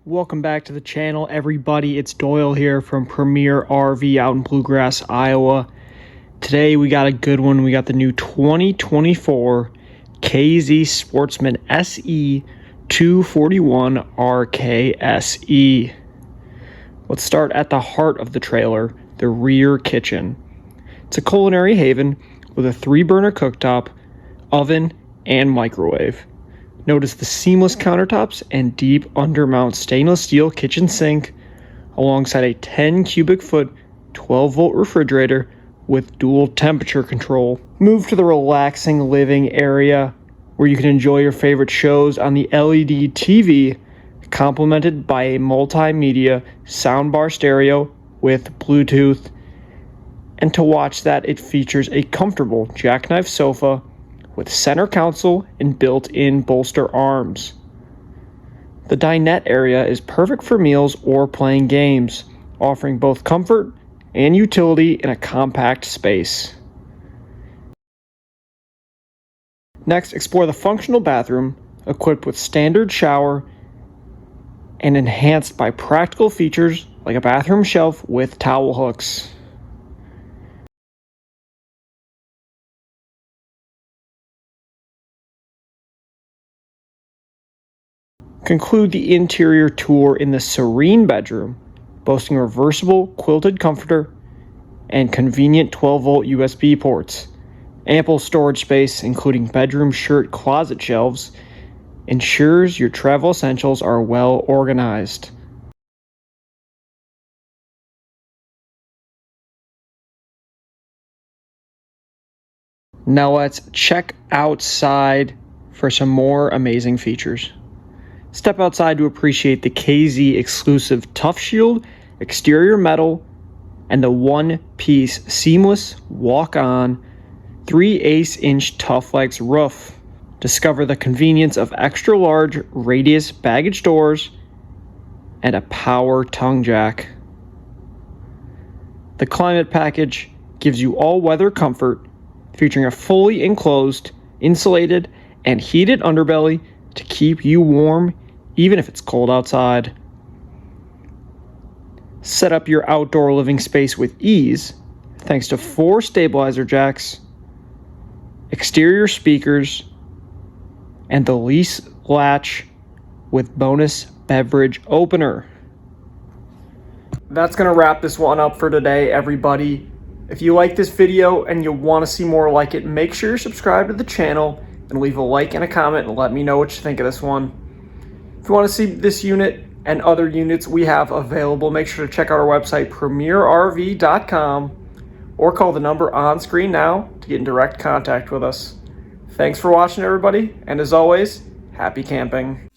Welcome back to the channel, everybody. It's Doyle here from Premier RV out in Bluegrass, Iowa. Today we got a good one. We got the new 2024 KZ Sportsmen SE 241 RKSE. Let's start at the heart of the trailer, the rear kitchen. It's a culinary haven with a 3-burner cooktop, oven, and microwave. Notice the seamless countertops and deep undermount stainless steel kitchen sink alongside a 10 cubic foot 12-volt refrigerator with dual temperature control. Move to the relaxing living area where you can enjoy your favorite shows on the LED TV, complemented by a multimedia soundbar stereo with Bluetooth. And to watch that, it features a comfortable jackknife sofa with center console and built-in bolster arms. The dinette area is perfect for meals or playing games, offering both comfort and utility in a compact space. Next, explore the functional bathroom, equipped with standard shower and enhanced by practical features like a bathroom shelf with towel hooks. Conclude the interior tour in the Serene bedroom, boasting a reversible quilted comforter and convenient 12-volt USB ports. Ample storage space, including bedroom shirt closet shelves, ensures your travel essentials are well organized. Now let's check outside for some more amazing features. Step outside to appreciate the KZ exclusive Tough Shield exterior metal and the one-piece seamless walk-on 3/8-inch Tufflex roof. Discover the convenience of extra-large radius baggage doors and a power tongue jack. The Climate Package gives you all-weather comfort, featuring a fully enclosed, insulated, and heated underbelly to keep you warm even if it's cold outside. Set up your outdoor living space with ease thanks to 4 stabilizer jacks, exterior speakers, and the lease latch with bonus beverage opener. That's going to wrap this one up for today, everybody. If you like this video and you want to see more like it, make sure you're subscribed to the channel and leave a like and a comment and let me know what you think of this one. If you want to see this unit and other units we have available, make sure to check out our website, premierrv.com, or call the number on screen now to get in direct contact with us. Thanks for watching, everybody, and as always, happy camping.